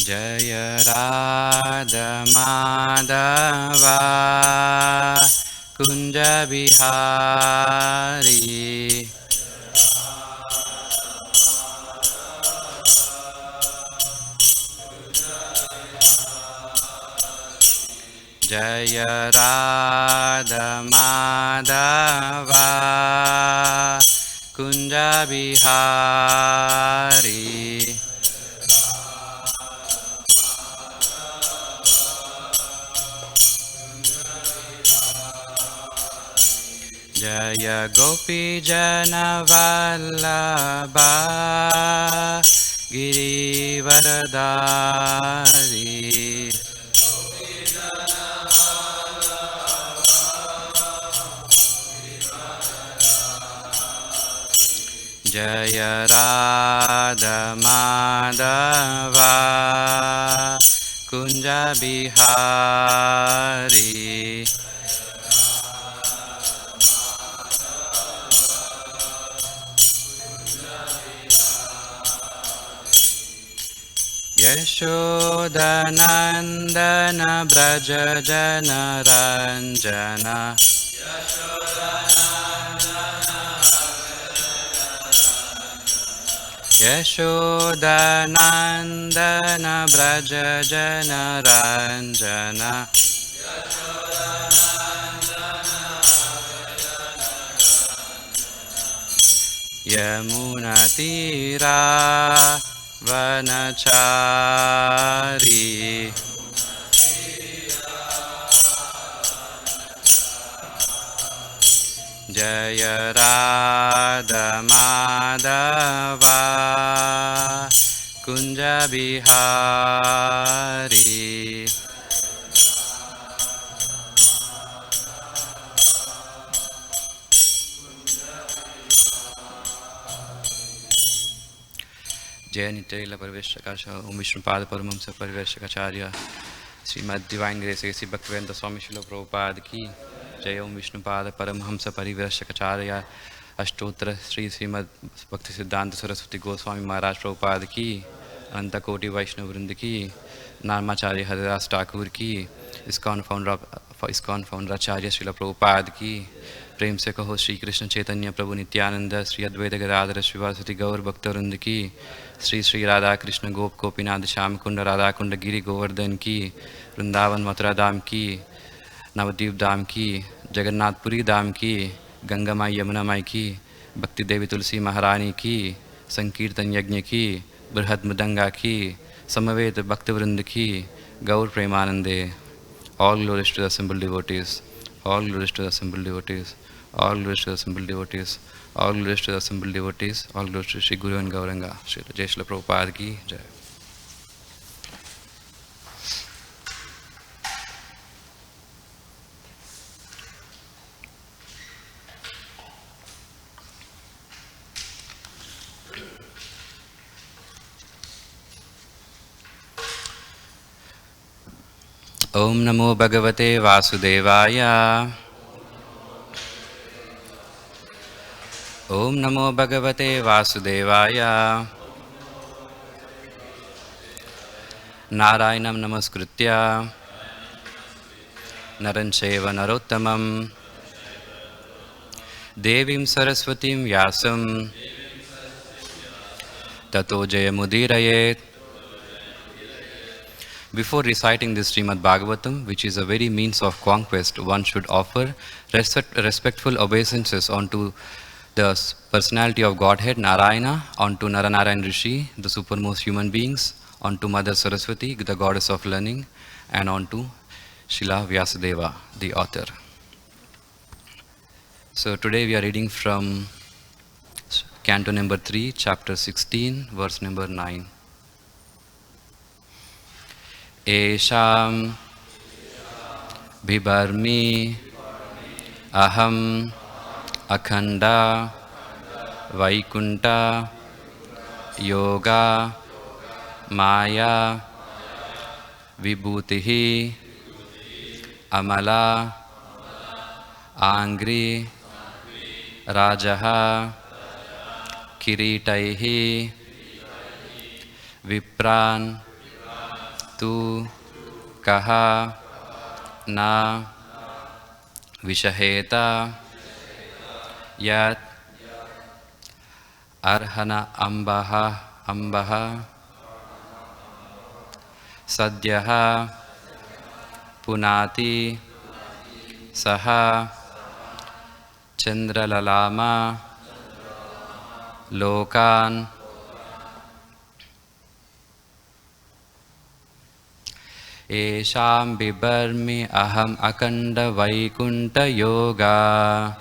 Jaya Radha Madhava Kunja Bihari Jaya Radha Madhava Kunja Bihari Jaya Gopi Jana Vallabha Girivaradari Jaya Radha Madhava Kunja Bihari Yashodanandana Braja Jana Ranjana Yashodanandana Braja Jana Ranjana Yamuna Tira Vanachari Jaya Radha Madhava Kunja Bihari Jai Nitya Pariveshakasha Om Vishnupada Paramamsa Pariveshakacharya Srimad Divine Grace A.C. Bhaktivedanta Swami Srila Prabhupada Ki Jai Om Vishnupada Paramhamsa Pariveshakacharya Ashtotra Sri Srimad Bhakti Siddhanta Saraswati Goswami Maharaj Prabhupada Ki Anta Koti Vaishnav Vrinda Ki Narmacharya Haridas Thakur Ki ISKCON founder Acharya Srila Prabhupada Ki प्रेम से कहो श्री कृष्ण चैतन्य प्रभु नित्यानंद श्री अद्वैत गदाधर श्रीवासति गौर भक्तवृंद की श्री श्री राधा कृष्ण गोप गोपीनाथ श्याम कुंड राधा कुंड गिरि गोवर्धन की वृंदावन मथुरा धाम की नवद्वीप धाम की जगन्नाथपुरी धाम की गंगा माई यमुना माई की भक्ति देवी तुलसी महारानी की संकीर्तन यज्ञ की बृहद मृदंगा की समवेत भक्तवृंद की गौर प्रेमानंदे all glories to the assembled devotees all glories to the assembled devotees all glories to the assembled devotees all glories to the assembled devotees all glories to Shri Guru and Gauranga Shri Jai Shri Prabhupada ki Jai. Om Namo Bhagavate Vasudevaya Om Namo Bhagavate Vasudevaya Narayanam Namaskritya Narancheva Narottamam Devim Saraswatim Vyasam Tato Jayamudiraye. Before reciting this Srimad Bhagavatam, which is a very means of conquest, one should offer respectful obeisances onto the personality of Godhead, Narayana, onto Naranarayan Rishi, the supermost human beings, onto Mother Saraswati, the goddess of learning, and onto Srila Vyasadeva, the author. So today we are reading from Canto number 3, chapter 16, verse number 9. Esham Bhibarmi Aham Akhanda Vaikunta Yoga Maya Vibhutihi Amala Angri Rajaha Kiritaihi Vipran Viprastu Kaha Na Vishaheta Yat Arhana Ambaha Sadhyaha Punati Saha Chandralalama Lokan Esham bibarmi aham akanda vaikunta yoga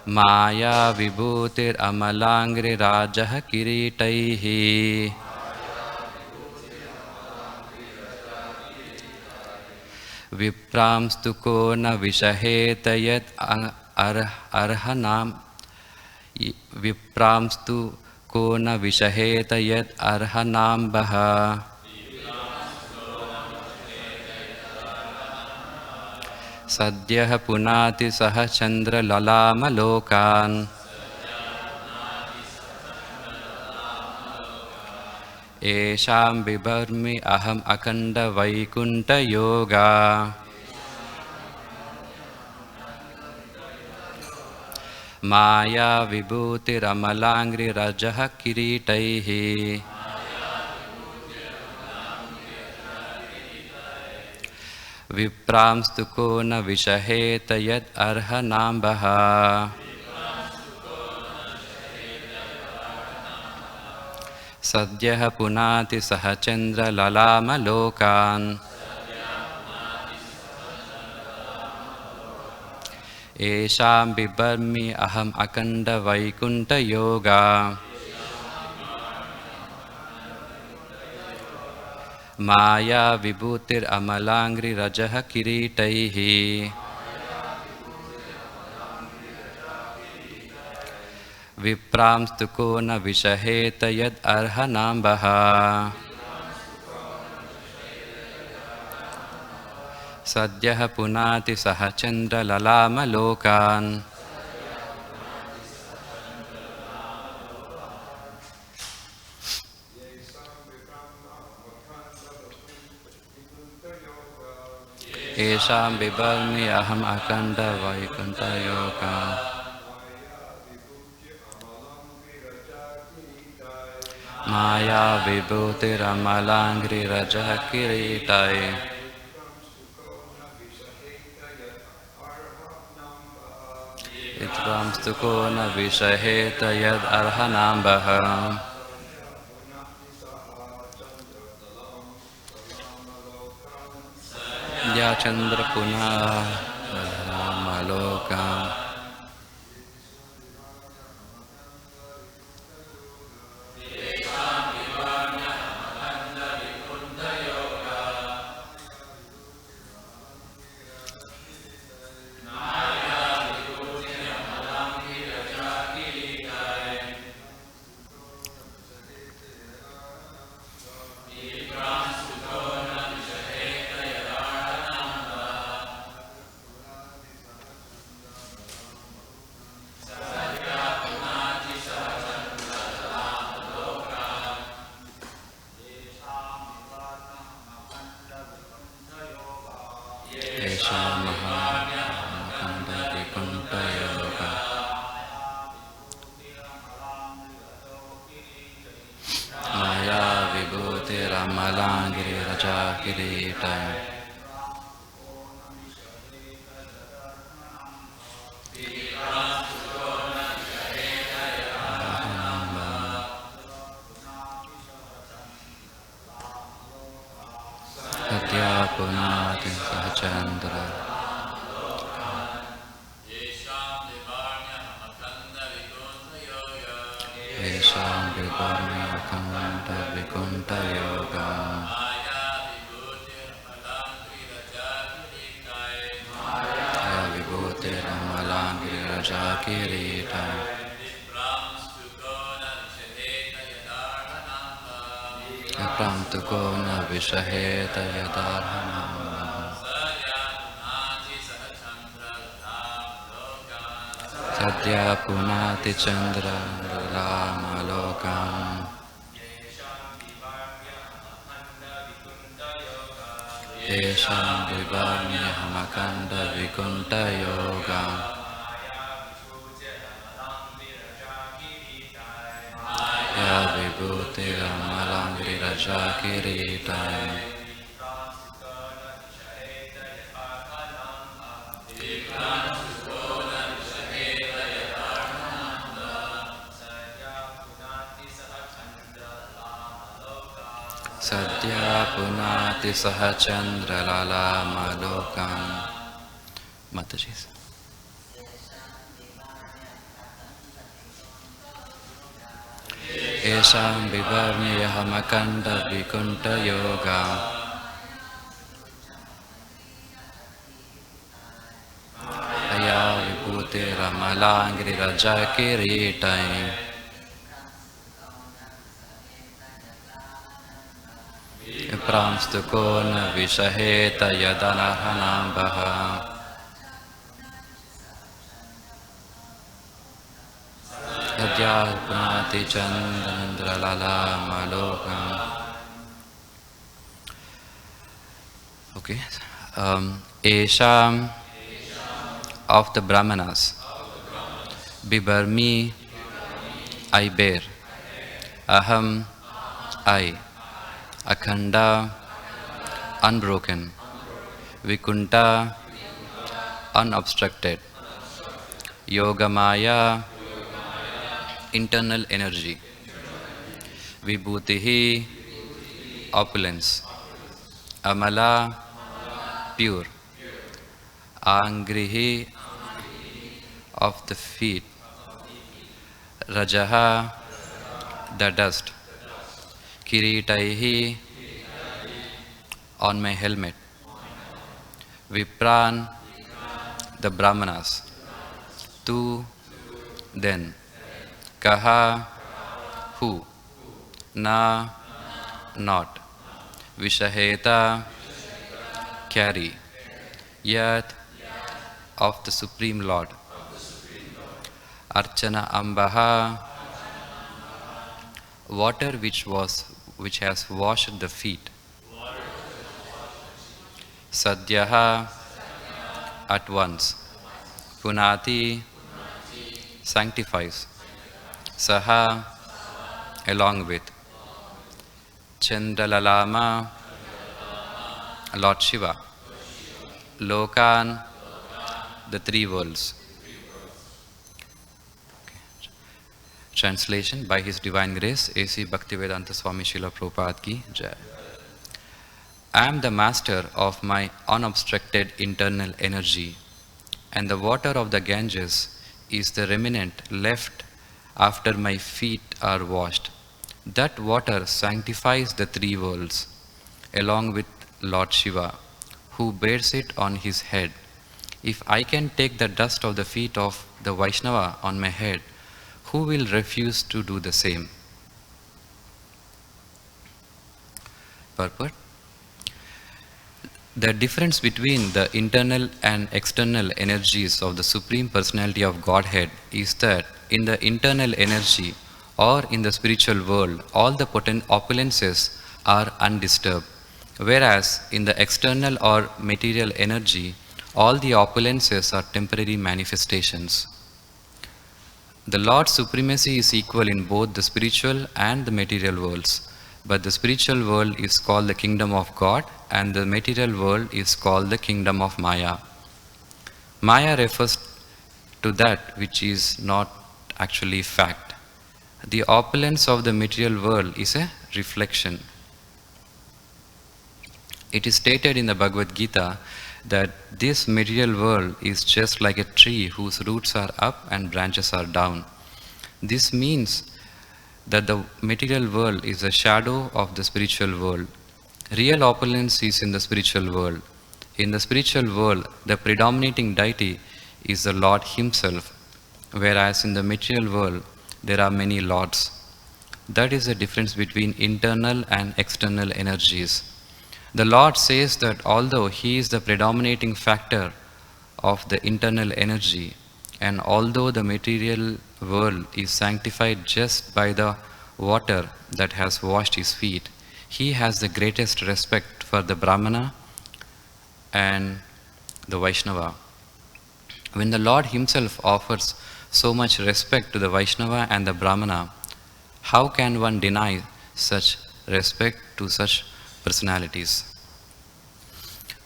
Maya vibhutir amalangri rajah kiritaihi Vipramstu kona vishaheta yat arhanam Vipramstu kona vishaheta yat arhanam baha Sadyah punati saha chandra lalama lokan Esham bibarmi aham akanda vaikunta yoga Maya vibhuti ramalangri rajah kiritaihi Vipramstu kona vishaheta yat arhanam baha Sadyah punati saha chandra lalama lokan Esham bibarmi aham akanda vaikunta yoga Maya vibhutir amalangri rajah kiritaihi Vipramstu kona vishaheta yad arhanam baha Sadyah punati saha chandra lalama lokan Esham bibarmi aham akanda vaikunta yoga Maya vibhuti ramalangri rajah kiritai Vipramstu kona vishaheta yad arhanam baha Ya chandra punah maloka Ramalangiri Raja Kiritai Satya Punati Sahachandra Esham Viparmi Akanta Vikunta Yoga Maya Vibhuti Ramalangiri Raja Kiritai Vipramstu kona vishaheta yadarhanam Sadhya punati chandra lama lokam Esham Vibhamyahamakanda Vikunta Yogam Ya Vibhuti Ramalangri Raja Kiritai Sadhya Punati Sahachandra Lala Malokam Mataji. Esham Vibhamyahamakanda Vikunta Yogam Aya Vibhuti Ramalangri Raja Kiritai Pramstukona Vishaheta Yadanahanambaha Yadhyalpunati Chandra Lala Malokam. Okay. Esham of the Brahmanas. Bibarmi, I bear. Aham, I. Akhanda, unbroken. Vikunta, unobstructed. Yogamaya, internal energy. Vibhutihi, opulence. Amala, pure. Angrihi, of the feet. Rajaha, the dust. Kiritaihi, on my helmet. Vipran, the Brahmanas. Tu, then. Kaha, who. Na, not. Vishaheta, carry. Yat, of the Supreme Lord. Archana Ambaha, water which has washed the feet. Sadhyaha, at once. Punati, sanctifies. Saha, along with. Chandralalama, Lord Shiva. Lokan, the three worlds. Translation by His Divine Grace, A.C. Bhaktivedanta Swami Srila Prabhupada Ki Jai. I am the master of my unobstructed internal energy, and the water of the Ganges is the remnant left after my feet are washed. That water sanctifies the three worlds, along with Lord Shiva, who bears it on his head. If I can take the dust of the feet of the Vaishnava on my head, who will refuse to do the same? Purport. The difference between the internal and external energies of the Supreme Personality of Godhead is that in the internal energy or in the spiritual world, all the potent opulences are undisturbed, whereas in the external or material energy, all the opulences are temporary manifestations. The Lord's supremacy is equal in both the spiritual and the material worlds, but the spiritual world is called the kingdom of God and the material world is called the kingdom of Maya. Maya refers to that which is not actually fact. The opulence of the material world is a reflection. It is stated in the Bhagavad Gita that this material world is just like a tree whose roots are up and branches are down. This means that the material world is a shadow of the spiritual world. Real opulence is in the spiritual world. In the spiritual world, the predominating deity is the Lord Himself, whereas in the material world, there are many lords. That is the difference between internal and external energies. The Lord says that although He is the predominating factor of the internal energy, and although the material world is sanctified just by the water that has washed His feet, He has the greatest respect for the Brahmana, and the Vaishnava. When the Lord himself offers so much respect to the Vaishnava and the Brahmana, how can one deny such respect to such personalities?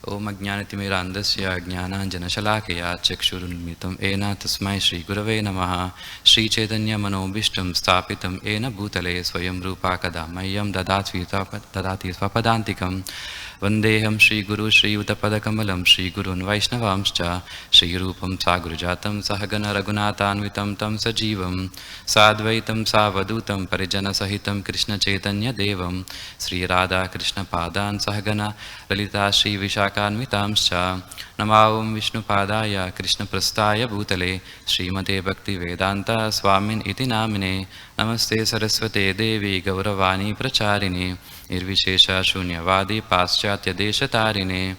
Om Ajnanatimirandasya Jnananjanashalakaya Chakshurunmitam Ena Tasmai Shri Gurave Namaha Shri Chaitanya Manobishtam Stapitam Ena Bhutale Swayam Rupa Kadamayam Dadati Swapadantikam Vandeham Shri Guru Shri Utapadakamalam Shri Gurun Vaishnavamscha Shri Rupam Sagurujatam Sahagana Raghunathanvitam Tam Sajivam Sadvaitam Savadutam Parijana Sahitam Krishna Chaitanya Devam Sri Radha Krishna Padan Sahagana Lalita Shri Vishakanvitamscha Namavam Vishnu Padaya Krishna Prastaya Bhutale Srimate Bhakti Vedanta Swamin Iti Namine Namaste Saraswate Devi Gauravani Pracharini Nirvishesha Shunyavadi Paschatya Deshatarine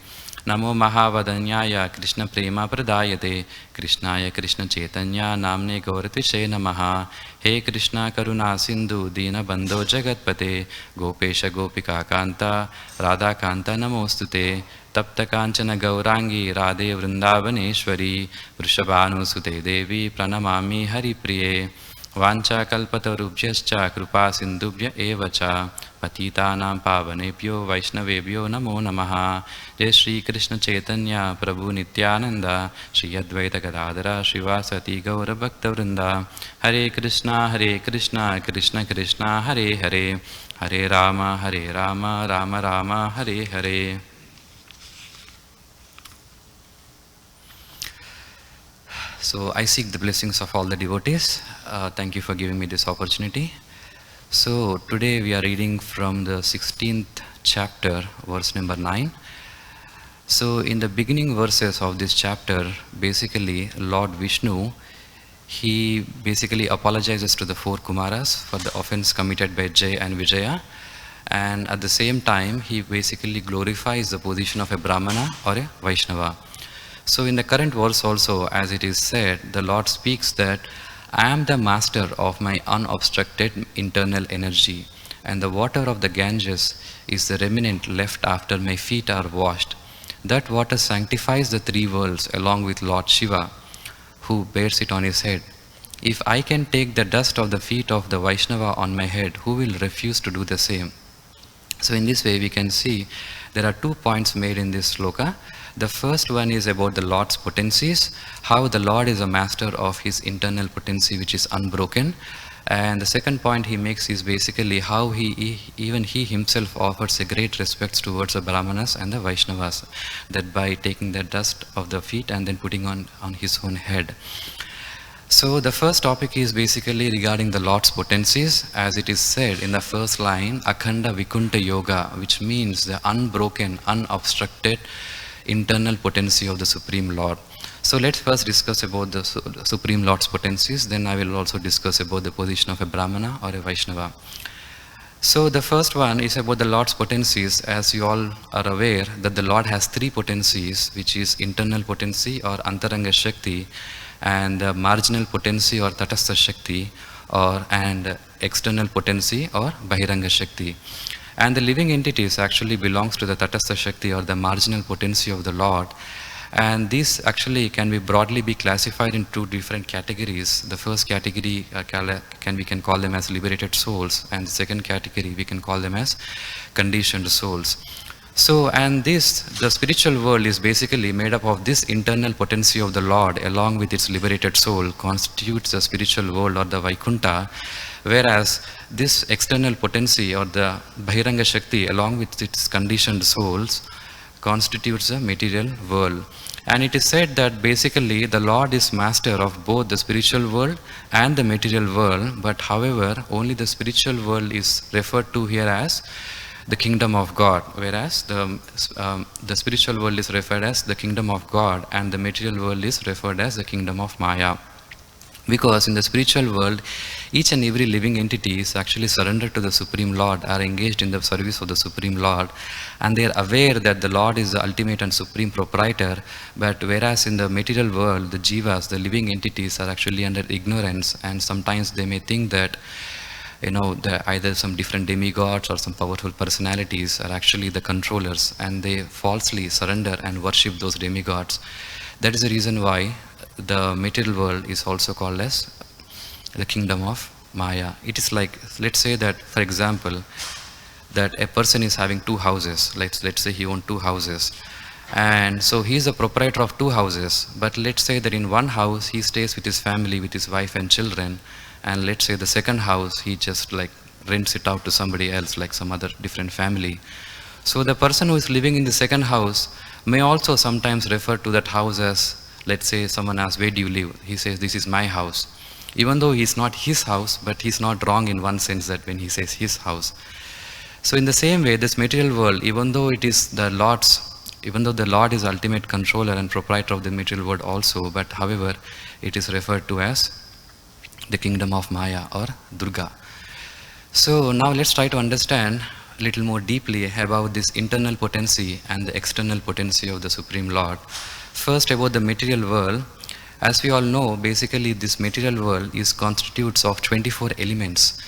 Namo Mahavadanyaya Krishna Prema Pradayate Krishnaya Krishna Chaitanya Namne Gauratishe Namaha He Krishna Karuna Sindhu Dina Bandho Jagatpate Gopesha Gopika Kanta Radha Kanta Namostute Tapta Kanchana Gaurangi Radhe Vrindavaneshwari Vrishabhanusute Devi Pranamami Hari Priye Vancha kalpatarubhyascha kripa sindubhya evacha patitanam pavanebhyo vaishnavebhyo namo namaha. Jai Shri Krishna Chaitanya Prabhu Nityananda Shri Advaita Gadadhara Srivasati Gaura Bhakta Vrinda. Hare Krishna Krishna Krishna Hare Hare Hare Rama Rama Rama Hare Hare. So I seek the blessings of all the devotees. Thank you for giving me this opportunity. So today we are reading from the 16th chapter, verse number 9. So in the beginning verses of this chapter, basically Lord Vishnu, he basically apologizes to the four Kumaras for the offense committed by Jay and Vijaya. And at the same time, he basically glorifies the position of a Brahmana or a Vaishnava. So in the current verse also, as it is said, the Lord speaks that I am the master of my unobstructed internal energy, and the water of the Ganges is the remnant left after my feet are washed. That water sanctifies the three worlds along with Lord Shiva, who bears it on his head. If I can take the dust of the feet of the Vaishnava on my head, who will refuse to do the same? So in this way we can see there are 2 points made in this sloka. The first one is about the Lord's potencies, how the Lord is a master of his internal potency which is unbroken. And the second point he makes is basically how even he himself offers a great respect towards the Brahmanas and the Vaishnavas, that by taking the dust of the feet and then putting on his own head. So the first topic is basically regarding the Lord's potencies, as it is said in the first line, Akhanda Vikunta Yoga, which means the unbroken, unobstructed internal potency of the Supreme Lord. So let's first discuss about the Supreme Lord's potencies, then I will also discuss about the position of a Brahmana or a Vaishnava. So the first one is about the Lord's potencies. As you all are aware that the Lord has 3 potencies, which is internal potency or Antaranga Shakti, and marginal potency or Tatastha Shakti, and external potency or Bahiranga Shakti. And the living entities actually belongs to the Tatastha Shakti or the marginal potency of the Lord. And these actually can be broadly be classified in 2 different categories. The first category we can call them as liberated souls, and the second category we can call them as conditioned souls. So, and the spiritual world is basically made up of this internal potency of the Lord along with its liberated soul constitutes the spiritual world or the Vaikunta, whereas this external potency or the Bahiranga Shakti along with its conditioned souls constitutes the material world. And it is said that basically the Lord is master of both the spiritual world and the material world, but however only the spiritual world is referred to here as the kingdom of God, whereas the spiritual world is referred as the kingdom of God and the material world is referred as the kingdom of Maya. Because in the spiritual world, each and every living entity is actually surrendered to the Supreme Lord, are engaged in the service of the Supreme Lord, and they are aware that the Lord is the ultimate and supreme proprietor. But whereas in the material world, the jivas, the living entities, are actually under ignorance, and sometimes they may think that either some different demigods or some powerful personalities are actually the controllers, and they falsely surrender and worship those demigods. That is the reason why the material world is also called as the kingdom of Maya. It is like, let's say that, for example, that a person is having two houses. Let's say he owns two houses. And so he is a proprietor of two houses. But let's say that in one house he stays with his family, with his wife and children. And let's say the second house he just like rents it out to somebody else, like some other different family. So the person who is living in the second house may also sometimes refer to that house as, let's say someone asks, where do you live? He says, this is my house. Even though it's not his house, but he's not wrong in one sense that when he says his house. So in the same way, this material world, even though it is the Lord's, even though the Lord is ultimate controller and proprietor of the material world also, but however, it is referred to as the kingdom of Maya or Durga. So now let's try to understand a little more deeply about this internal potency and the external potency of the Supreme Lord. First, about the material world. As we all know, basically this material world is constitutes of 24 elements.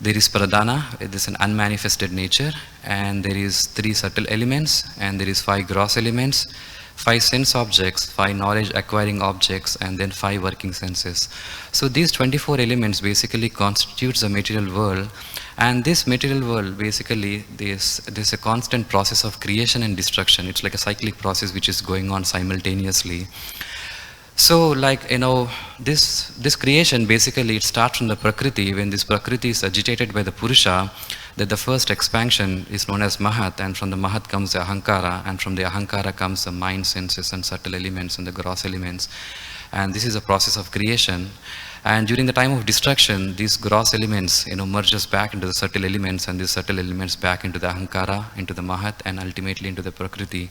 There is Pradhana, it is an unmanifested nature, and there is 3 subtle elements, and there is 5 gross elements, 5 sense objects, 5 knowledge acquiring objects, and then 5 working senses. So these 24 elements basically constitutes the material world, and this material world basically there's a constant process of creation and destruction. It's like a cyclic process which is going on simultaneously. So like, this creation basically it starts from the Prakriti. When this Prakriti is agitated by the Purusha, that the first expansion is known as Mahat, and from the Mahat comes the Ahankara, and from the Ahankara comes the mind, senses and subtle elements and the gross elements. And this is a process of creation. And during the time of destruction, these gross elements merges back into the subtle elements, and these subtle elements back into the Ahankara, into the Mahat, and ultimately into the Prakriti.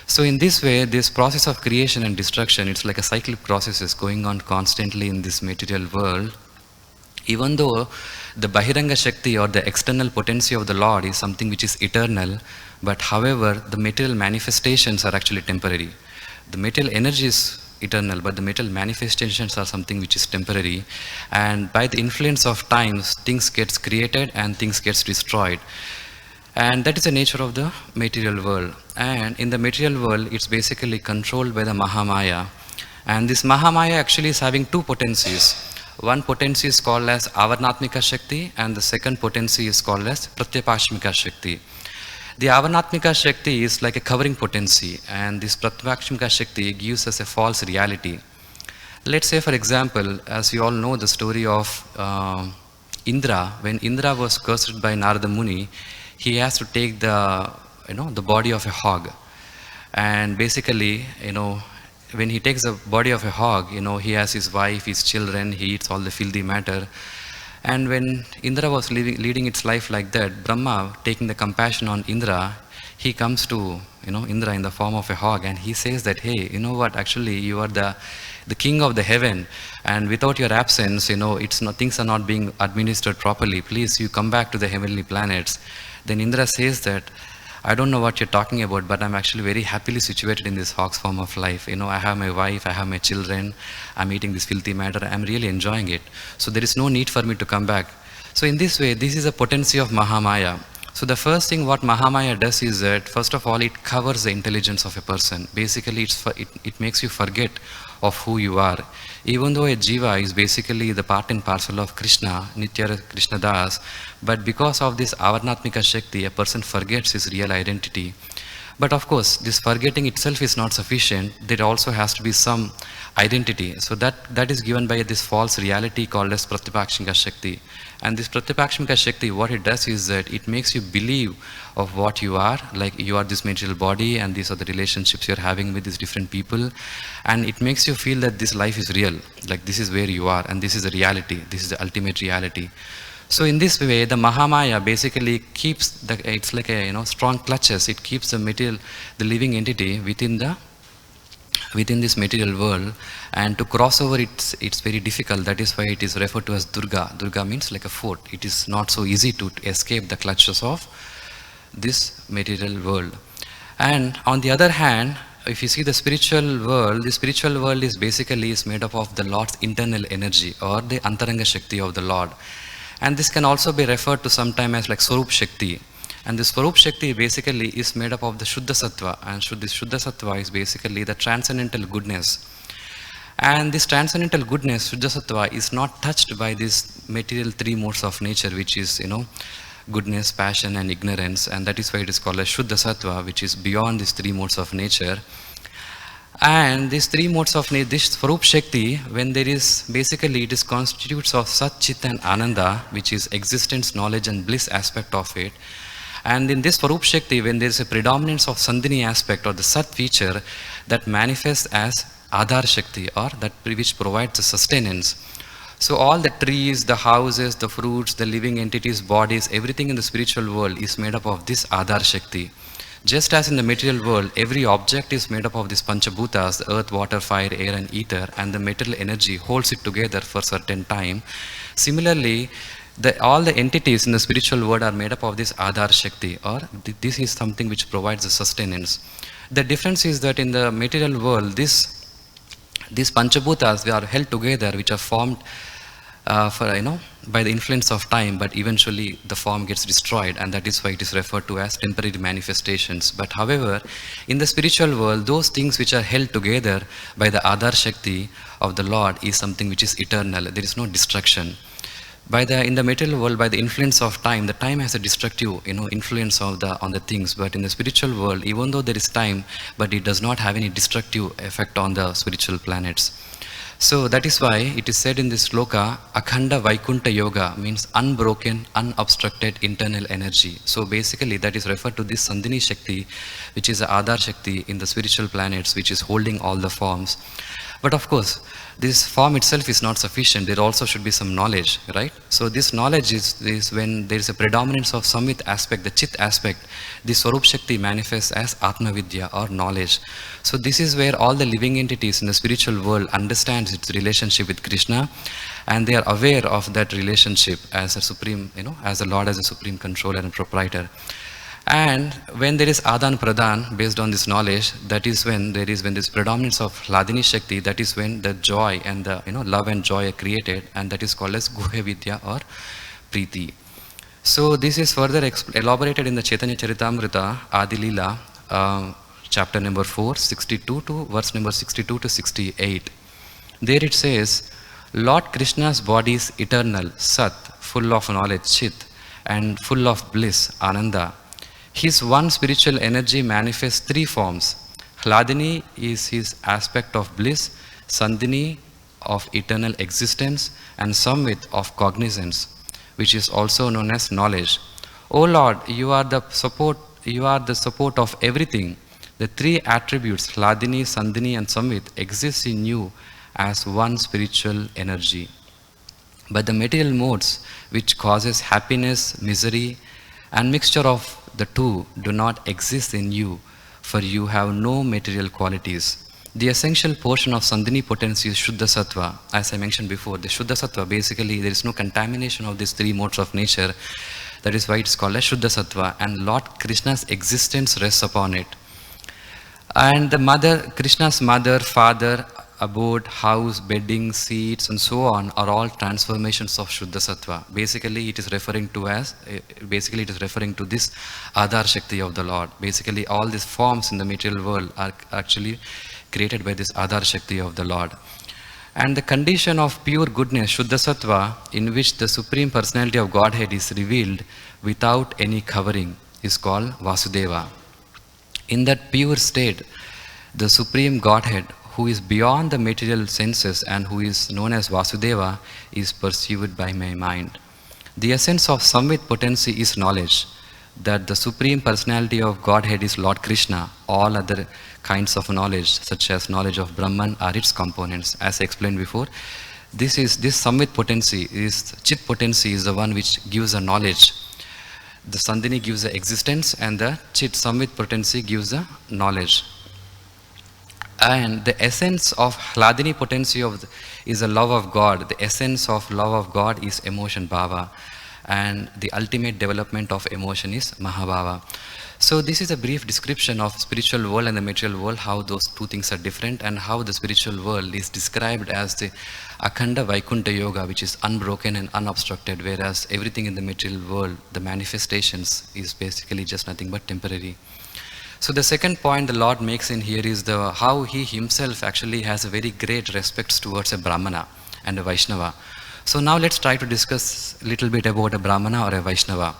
So in this way, this process of creation and destruction, it's like a cyclic process is going on constantly in this material world. Even though the Bahiranga Shakti or the external potency of the Lord is something which is eternal, but however, the material manifestations are actually temporary. The material energy is eternal, but the material manifestations are something which is temporary. And by the influence of times, things gets created and things gets destroyed. And that is the nature of the material world. And in the material world, it's basically controlled by the Mahamaya. And this Mahamaya actually is having 2 potencies. One potency is called as Avarnatmika Shakti, and the second potency is called as Pratyapashmika Shakti. The Avarnatmika Shakti is like a covering potency, and this Pratyapashmika Shakti gives us a false reality. Let's say, for example, as you all know the story of Indra. When Indra was cursed by Narada Muni, he has to take the body of a hog, and basically when he takes the body of a hog, he has his wife, his children, he eats all the filthy matter. And when Indra was leading its life like that, Brahma, taking the compassion on Indra, he comes to Indra in the form of a hog, and he says that, hey, you know what, actually you are the king of the heaven, and without your absence, things are not being administered properly. Please, you come back to the heavenly planets. Then Indra says that, I don't know what you're talking about, but I'm actually very happily situated in this hog's form of life. I have my wife, I have my children, I'm eating this filthy matter, I'm really enjoying it. So there is no need for me to come back. So in this way, this is a potency of Mahamaya. So the first thing what Mahamaya does is that, first of all, it covers the intelligence of a person. Basically, it makes you forget of who you are. Even though a jiva is basically the part and parcel of Krishna, Nitya Krishna Das, but because of this Avarnatmika Shakti, a person forgets his real identity. But of course, this forgetting itself is not sufficient. There also has to be some identity. So that is given by this false reality called as Pratyapakshika Shakti. And this Pratyapakshika Shakti, what it does is that it makes you believe of what you are, like you are this material body and these are the relationships you're having with these different people. And it makes you feel that this life is real, like this is where you are and this is the reality, this is the ultimate reality. So in this way, the Mahamaya basically keeps it's like a strong clutches. It keeps the material, the living entity within this material world, and to cross over it's very difficult. That is why it is referred to as Durga. Durga means like a fort. It is not so easy to escape the clutches of this material world. And on the other hand, if you see the spiritual world is basically made up of the Lord's internal energy, or the Antaranga Shakti of the Lord. And this can also be referred to sometime as like Swarup Shakti. And this Swarup Shakti basically is made up of the Shuddha Sattva, and this Shuddha Sattva is basically the transcendental goodness. And this transcendental goodness, Shuddha Sattva, is not touched by these material three modes of nature, which is, goodness, passion, and ignorance. And that is why it is called as Shuddha Sattva, which is beyond these three modes of nature. And these three modes of nature, this Swarup Shakti, when there is, basically it is constitutes of Sat, Chit and Ananda, which is existence, knowledge and bliss aspect of it. And in this Swarup Shakti, when there is a predominance of Sandhini aspect or the Sat feature, that manifests as Adhar Shakti, or that which provides the sustenance. So all the trees, the houses, the fruits, the living entities, bodies, everything in the spiritual world is made up of this Adhar Shakti. Just as in the material world, every object is made up of these Panchabhutas, the earth, water, fire, air and ether, and the material energy holds it together for certain time. Similarly, all the entities in the spiritual world are made up of this Adhar Shakti, or this is something which provides the sustenance. The difference is that in the material world, these Panchabhutas, they are held together, which are formed by the influence of time, but eventually the form gets destroyed, and that is why it is referred to as temporary manifestations. But however, in the spiritual world, those things which are held together by the Adhar Shakti of the Lord is something which is eternal. There is no destruction. In the material world, by the influence of time, the time has a destructive, influence on the things. But in the spiritual world, even though there is time, but it does not have any destructive effect on the spiritual planets. So that is why it is said in this sloka, Akhanda Vaikunta Yoga means unbroken, unobstructed internal energy. So basically that is referred to this Sandhini Shakti, which is the Adhar Shakti in the spiritual planets, which is holding all the forms. But of course, this form itself is not sufficient. There also should be some knowledge, right? So this knowledge is when there is a predominance of Samvit aspect, the Chit aspect, the Swarup Shakti manifests as Atma Vidya or knowledge. So this is where all the living entities in the spiritual world understands its relationship with Krishna, and they are aware of that relationship as a supreme, as the Lord as a supreme controller and proprietor. And when there is Adan Pradhan based on this knowledge, that is when this predominance of Hladini Shakti, that is when the joy and the love and joy are created, and that is called as Guhya Vidya or Preeti. So this is further elaborated in the Chaitanya Charitamrita Adi Leela, chapter number 4, 62 to verse number 62 to 68. There it says, Lord Krishna's body is eternal, Sat, full of knowledge, Chit, and full of bliss, Ananda. His one spiritual energy manifests three forms. Hladini is his aspect of bliss, Sandhini of eternal existence, and Samvit of cognizance, which is also known as knowledge. O Lord, you are the support of everything. The three attributes, Hladini, Sandhini, and Samvit, exist in you as one spiritual energy. But the material modes, which causes happiness, misery, and mixture of the two, do not exist in you, for you have no material qualities. The essential portion of Sandhini potency is Shuddha Sattva. As I mentioned before, the Shuddha Sattva, basically there is no contamination of these three modes of nature. That is why it's called as Shuddha Sattva, and Lord Krishna's existence rests upon it. And Krishna's mother, father, abode, house, bedding, seats, and so on are all transformations of Shuddha Sattva. Basically, it is referring to this Adhar Shakti of the Lord. Basically, all these forms in the material world are actually created by this Adhar Shakti of the Lord. And the condition of pure goodness, Shuddha Sattva, in which the Supreme Personality of Godhead is revealed without any covering, is called Vasudeva. In that pure state, the Supreme Godhead, who is beyond the material senses and who is known as Vasudeva, is perceived by my mind. The essence of Samvit potency is knowledge, that the Supreme Personality of Godhead is Lord Krishna. All other kinds of knowledge, such as knowledge of Brahman, are its components. As I explained before, this Samvit potency, Chit potency, is the one which gives the knowledge. The Sandhini gives the existence, and the Chit Samvit potency gives the knowledge. And the essence of Hladini potency is the love of God. The essence of love of God is emotion, bhava. and the ultimate development of emotion is Mahabhava. So this is a brief description of spiritual world and the material world, how those two things are different, and how the spiritual world is described as the Akhanda Vaikunta Yoga, which is unbroken and unobstructed, whereas everything in the material world, the manifestations, is basically just nothing but temporary. So the second point the Lord makes in here is how he himself actually has a very great respect towards a Brahmana and a Vaishnava. So now let's try to discuss a little bit about a Brahmana or a Vaishnava.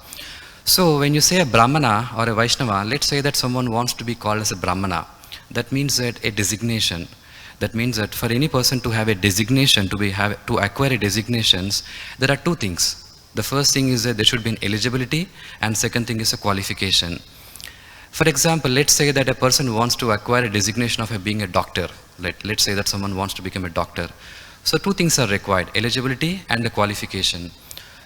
So when you say a Brahmana or a Vaishnava, let's say that someone wants to be called as a Brahmana. That means that a designation. That means that for any person to have a designation, to acquire a designations, there are two things. The first thing is that there should be an eligibility, and second thing is a qualification. For example, let's say that a person wants to acquire a designation of being a doctor. Let's say that someone wants to become a doctor. So two things are required, eligibility and a qualification.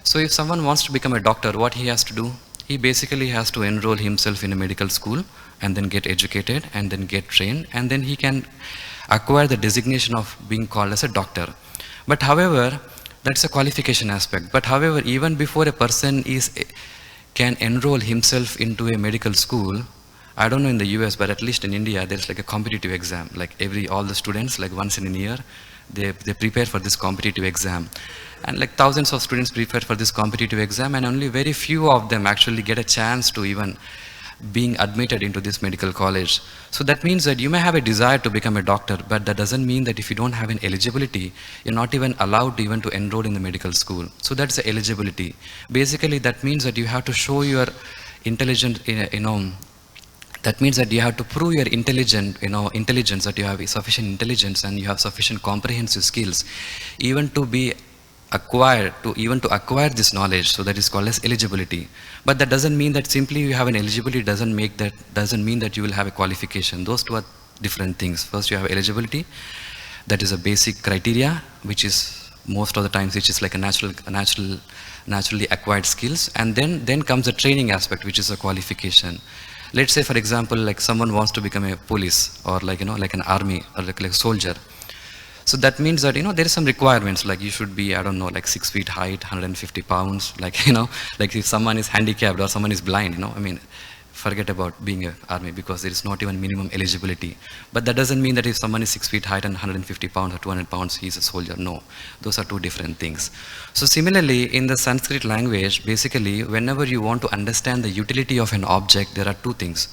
So if someone wants to become a doctor, what he has to do? He basically has to enroll himself in a medical school and then get educated and then get trained, and then he can acquire the designation of being called as a doctor. But however, that's a qualification aspect. But however, even before a person can enroll himself into a medical school, I don't know in the US, but at least in India, there's like a competitive exam. Like all the students, like once in a year, they prepare for this competitive exam. And like thousands of students prepare for this competitive exam, and only very few of them actually get a chance to even being admitted into this medical college. So that means that you may have a desire to become a doctor, but that doesn't mean that if you don't have an eligibility, you're not even allowed even to enroll in the medical school. So that's the eligibility. Basically, that means that you have to show your intelligence, that means that you have to prove your intelligence, that you have sufficient intelligence and you have sufficient comprehensive skills, even to acquire this knowledge. So that is called as eligibility. But that doesn't mean that simply you have an eligibility doesn't mean that you will have a qualification. Those two are different things. First you have eligibility, that is a basic criteria, which is most of the times which is like a naturally acquired skills, and then comes the training aspect, which is a qualification. Let's say for example, like someone wants to become a police, or like an army, or like a soldier. So that means that there is some requirements, like you should be, I don't know, like 6 feet height, 150 pounds, like like if someone is handicapped or someone is blind, I mean, forget about being an army, because there is not even minimum eligibility. But that doesn't mean that if someone is 6 feet height and 150 pounds or 200 pounds, he is a soldier. No, those are two different things. So similarly, in the Sanskrit language, basically, whenever you want to understand the utility of an object, there are two things.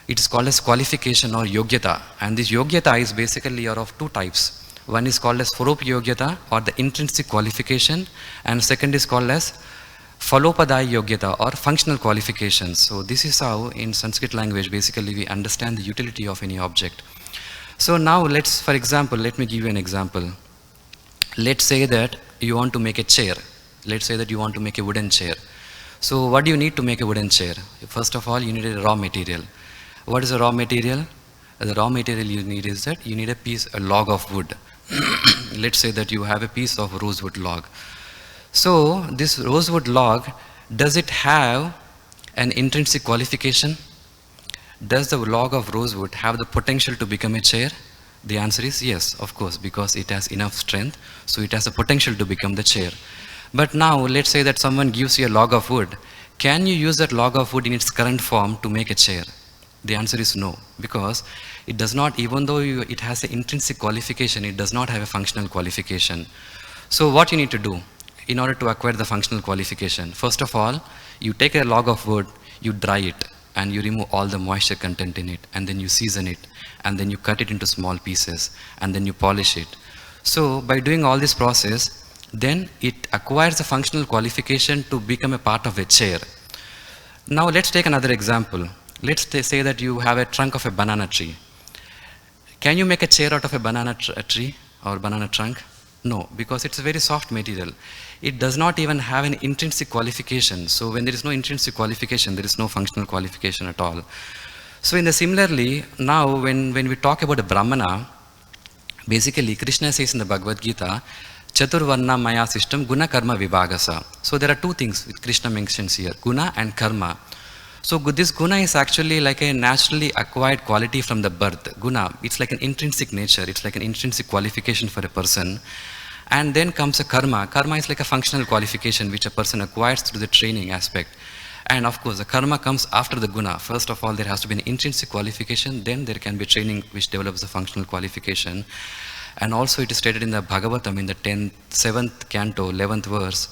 It is called as qualification or yogyata, and this yogyata is basically of two types. One is called as Swarup yogyata, or the intrinsic qualification, and second is called as Phalopadaya yogyata, or functional qualifications. So this is how in Sanskrit language basically we understand the utility of any object. So now for example, let me give you an example. Let's say that you want to make a chair. Let's say that you want to make a wooden chair. So what do you need to make a wooden chair? First of all, you need a raw material. What is a raw material? The raw material you need is that you need a log of wood. Let's say that you have a piece of rosewood log. So this rosewood log, does it have an intrinsic qualification? Does the log of rosewood have the potential to become a chair? The answer is yes, of course, because it has enough strength, so it has the potential to become the chair. But now let's say that someone gives you a log of wood. Can you use that log of wood in its current form to make a chair? The answer is no, because it does not, even though it has an intrinsic qualification, it does not have a functional qualification. So what you need to do in order to acquire the functional qualification? First of all, you take a log of wood, you dry it, and you remove all the moisture content in it, and then you season it, and then you cut it into small pieces, and then you polish it. So by doing all this process, then it acquires a functional qualification to become a part of a chair. Now let's take another example. Let's say that you have a trunk of a banana tree. Can you make a chair out of a banana tree or banana trunk? No, because it's a very soft material. It does not even have an intrinsic qualification. So when there is no intrinsic qualification, there is no functional qualification at all. So similarly, now when we talk about a Brahmana, basically Krishna says in the Bhagavad Gita, Chaturvarna Maya system, Guna Karma Vibhagasa. So there are two things which Krishna mentions here, Guna and Karma. So this guna is actually like a naturally acquired quality from the birth. Guna, it's like an intrinsic nature, it's like an intrinsic qualification for a person. And then comes a karma. Karma is like a functional qualification which a person acquires through the training aspect. And of course, the karma comes after the guna. First of all, there has to be an intrinsic qualification, then there can be training which develops the functional qualification. And also it is stated in the Bhagavatam in the 7th canto, 11th verse,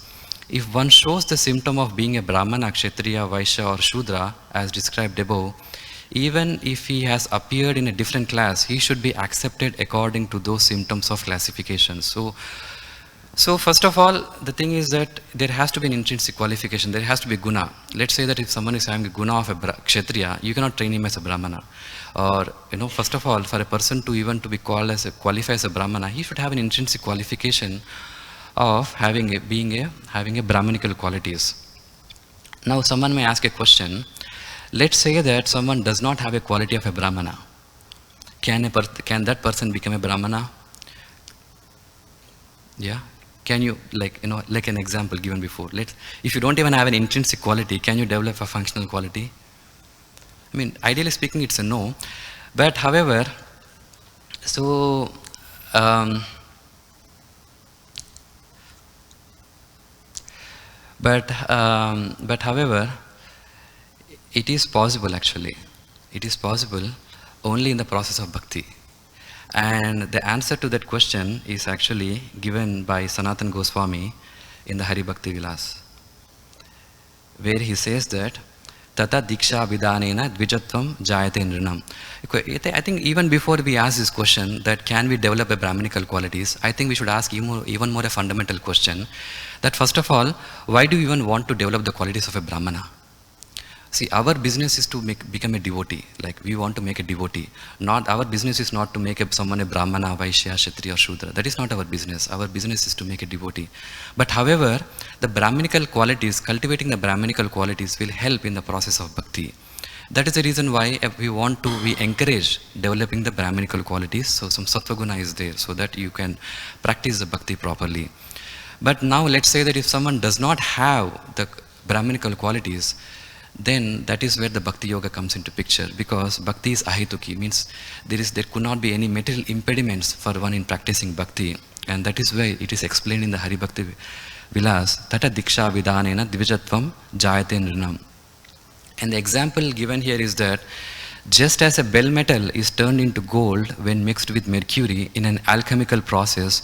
if one shows the symptom of being a Brahmana, Kshatriya, Vaishya or Shudra, as described above, even if he has appeared in a different class, he should be accepted according to those symptoms of classification. So first of all, the thing is that there has to be an intrinsic qualification, there has to be guna. Let's say that if someone is having a guna of a Kshatriya, you cannot train him as a Brahmana. Or, first of all, for a person to even to be called as qualify as a Brahmana, he should have an intrinsic qualification of having a Brahmanical qualities. Now someone may ask a question, let's say that someone does not have a quality of a Brahmana. Can that person become a Brahmana? Yeah? Can you, like an example given before, if you don't even have an intrinsic quality, can you develop a functional quality? I mean, ideally speaking, it's a no. But however, but however, it is possible actually. It is possible only in the process of bhakti. And the answer to that question is actually given by Sanatana Goswami in the Hari Bhakti Vilas, where he says that Tata Diksha Vidanena Dvijatvam Jayate Nrinam. I think even before we ask this question, that can we develop a Brahmanical qualities, I think we should ask even more a fundamental question, that first of all, why do you even want to develop the qualities of a Brahmana? See, our business is to become a devotee. Like, we want to make a devotee. Our business is not to make someone a Brahmana, Vaishya, Kshatriya or Shudra. That is not our business. Our business is to make a devotee. But however, the Brahmanical qualities, cultivating the Brahmanical qualities will help in the process of bhakti. That is the reason why we encourage developing the Brahmanical qualities. So some Sattva Guna is there so that you can practice the bhakti properly. But now let's say that if someone does not have the Brahmanical qualities, then that is where the Bhakti Yoga comes into picture, because Bhakti is ahituki, means there could not be any material impediments for one in practicing Bhakti. And that is why it is explained in the Hari Bhakti Vilas, Tata Diksha Vidanena Dvijatvam Jayate Nrinam. And the example given here is that just as a bell metal is turned into gold when mixed with mercury in an alchemical process,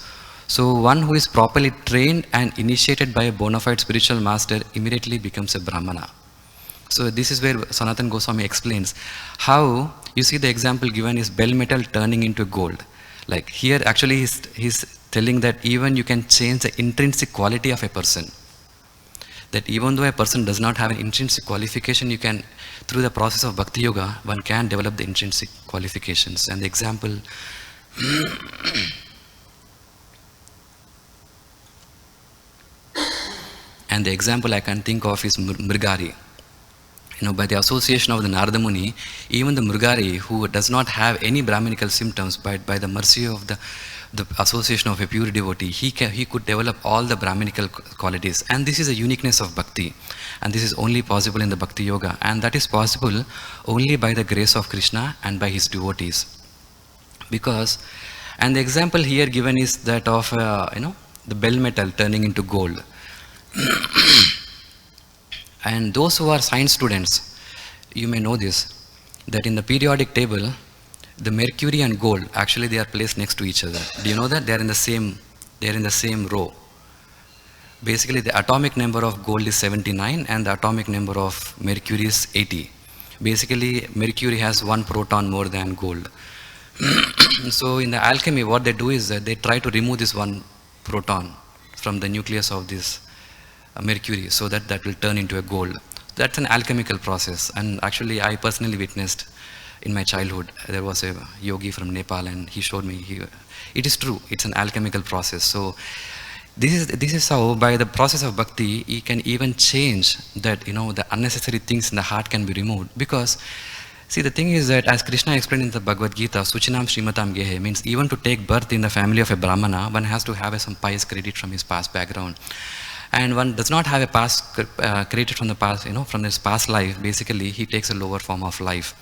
so one who is properly trained and initiated by a bona fide spiritual master immediately becomes a Brahmana. So this is where Sanatana Goswami explains how, you see the example given is bell metal turning into gold. Like here actually he's telling that even you can change the intrinsic quality of a person. That even though a person does not have an intrinsic qualification, you can, through the process of Bhakti Yoga, one can develop the intrinsic qualifications. And the example I can think of is Mrigari. By the association of the Narada Muni, even the Mrigari, who does not have any Brahmanical symptoms, but by the mercy of the association of a pure devotee, he could develop all the Brahmanical qualities. And this is a uniqueness of Bhakti. And this is only possible in the Bhakti Yoga. And that is possible only by the grace of Krishna and by his devotees. And the example here given is that of, the bell metal turning into gold. And those who are science students, you may know this, that in the periodic table, the mercury and gold, actually they are placed next to each other. Do you know that? They are in the same row. Basically, the atomic number of gold is 79 and the atomic number of mercury is 80. Basically, mercury has one proton more than gold. So in the alchemy, what they do is that they try to remove this one proton from the nucleus of this mercury, so that will turn into a gold. That's an alchemical process. And actually, I personally witnessed in my childhood, there was a yogi from Nepal and he showed me, it is true, it's an alchemical process. So this is how, by the process of bhakti, he can even change that, the unnecessary things in the heart can be removed. Because, see, the thing is that, as Krishna explained in the Bhagavad Gita, Suchinam Srimatam Gehe, means even to take birth in the family of a Brahmana, one has to have some pious credit from his past background. And one does not have a past credit from the past, from his past life. Basically, he takes a lower form of life.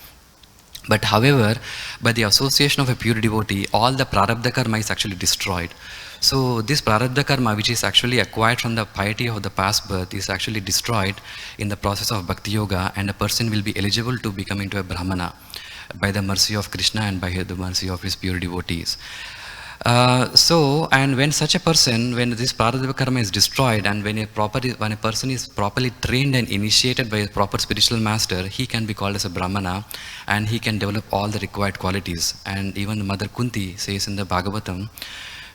But however, by the association of a pure devotee, all the prarabdha karma is actually destroyed. So this prarabdha karma, which is actually acquired from the piety of the past birth, is actually destroyed in the process of bhakti yoga, and a person will be eligible to become into a brahmana by the mercy of Krishna and by the mercy of his pure devotees. And when such a person, when this prarabdha karma is destroyed, and when a person is properly trained and initiated by a proper spiritual master, he can be called as a brahmana, and he can develop all the required qualities. And even Mother Kunti says in the Bhagavatam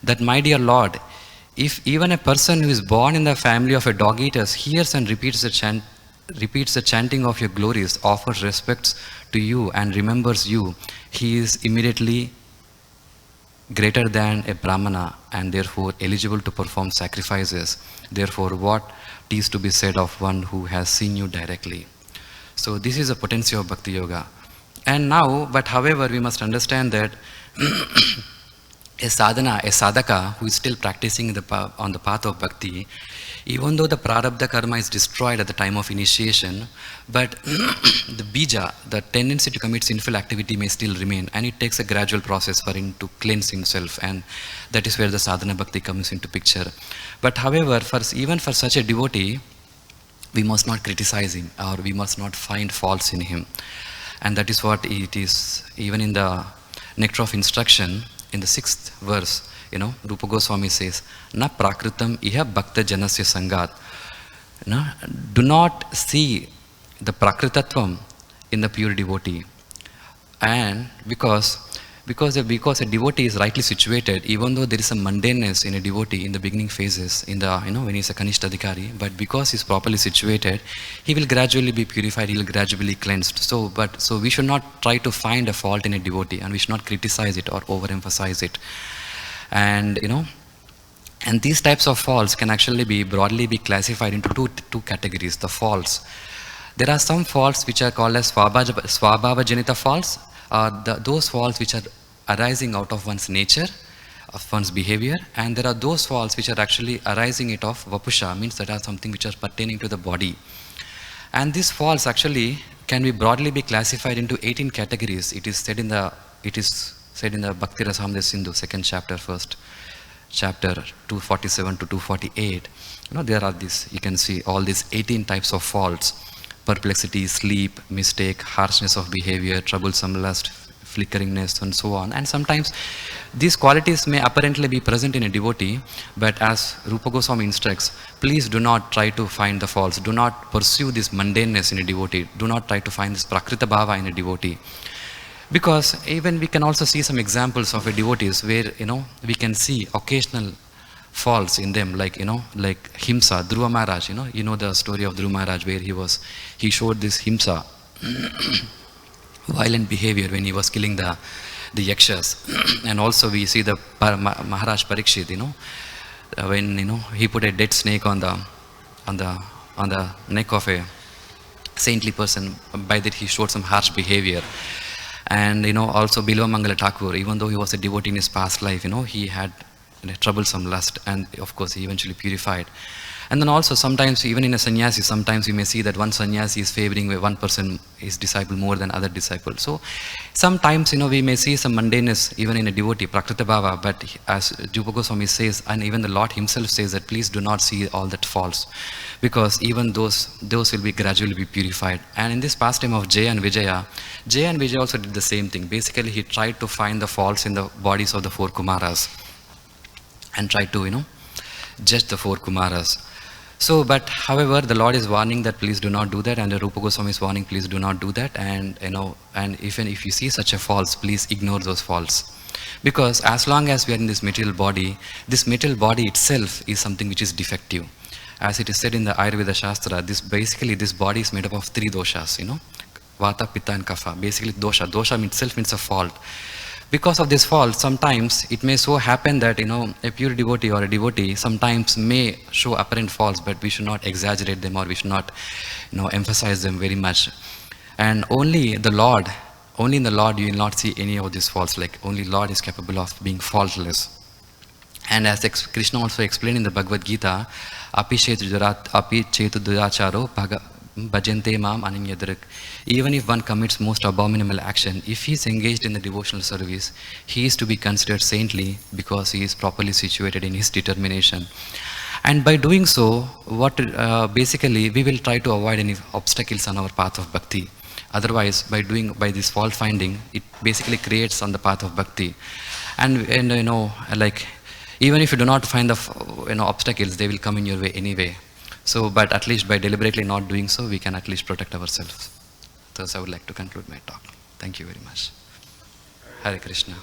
that, my dear Lord, if even a person who is born in the family of a dog eaters hears and repeats the chanting of your glories, offers respects to you and remembers you, he is immediately greater than a brahmana and therefore eligible to perform sacrifices. Therefore, what is to be said of one who has seen you directly? So this is the potency of bhakti yoga. And now, but however, we must understand that a sadhaka who is still practicing on the path of bhakti, even though the prarabdha karma is destroyed at the time of initiation, but the bija, the tendency to commit sinful activity, may still remain, and it takes a gradual process for him to cleanse himself, and that is where the sadhana bhakti comes into picture. But however, even for such a devotee, we must not criticize him, or we must not find faults in him. And that is what it is even in the Nectar of Instruction, in the 6th verse, Rupa Goswami says, Na prakritam iha bhakta janasya sangat. Do not see the prakritatvam in the pure devotee. And because a devotee is rightly situated, even though there is a mundaneness in a devotee in the beginning phases, when he is a Kanishta Adhikari, but because he is properly situated, he will gradually be purified, he will gradually cleansed. So we should not try to find a fault in a devotee, and we should not criticize it or overemphasize it. And and these types of faults can actually be broadly classified into two categories. The faults. There are some faults which are called as Swabhava Janita faults, those faults which are arising out of one's nature, of one's behavior, and there are those faults which are actually arising out of Vapusha, means that are something which are pertaining to the body. And these faults actually can be broadly classified into 18 categories. It is said in the Bhakti Rasamrita Sindhu, 2nd chapter, 1st chapter, 247 to 248. There are these, you can see all these 18 types of faults: perplexity, sleep, mistake, harshness of behavior, troublesome lust, flickeringness, and so on. And sometimes these qualities may apparently be present in a devotee, but as Rupa Goswami instructs, please do not try to find the faults. Do not pursue this mundaneness in a devotee. Do not try to find this prakrita bhava in a devotee. Because even we can also see some examples of a devotees where, we can see occasional faults in them, like Himsa, Dhruva Maharaj, you know the story of Dhruva Maharaj, where he showed this Himsa, violent behavior when he was killing the yakshas. And also we see the Maharaj Parikshit, when, he put a dead snake on the neck of a saintly person. By that he showed some harsh behavior. And also Bilva Mangala Thakur, even though he was a devotee in his past life, he had troublesome lust, and of course he eventually purified. And then also sometimes even in a sannyasi, sometimes we may see that one sannyasi is favoring one person, his disciple, more than other disciples. So sometimes we may see some mundaneness even in a devotee, prakrita bhava, but as Rupa Goswami says, and even the Lord himself says, that please do not see all that false, because even those will be gradually be purified. And in this pastime of Jaya and Vijaya also did the same thing. Basically he tried to find the faults in the bodies of the 4 Kumaras and tried to judge the 4 Kumaras. So, but however, the Lord is warning that please do not do that, and the Rupa Goswami is warning, please do not do that. And and even if you see such a faults, please ignore those faults, because as long as we are in this material body itself is something which is defective. As it is said in the Ayurveda Shastra, this body is made up of 3 doshas, Vata, Pitta, and Kapha. Basically, dosha itself means a fault. Because of this fault, sometimes it may so happen that a pure devotee or a devotee sometimes may show apparent faults, but we should not exaggerate them, or we should not emphasize them very much. And only in the Lord you will not see any of these faults. Like only Lord is capable of being faultless. And as Krishna also explained in the Bhagavad Gita, api chetu duracharo Bhajante mam ananyadrik. Even if one commits most abominable action, if he is engaged in the devotional service, he is to be considered saintly because he is properly situated in his determination. And by doing so, what basically we will try to avoid any obstacles on our path of bhakti. Otherwise, by this fault finding, it basically creates on the path of bhakti. And like even if you do not find the obstacles, they will come in your way anyway. So, but at least by deliberately not doing so, we can at least protect ourselves. Thus, I would like to conclude my talk. Thank you very much. Hare Krishna.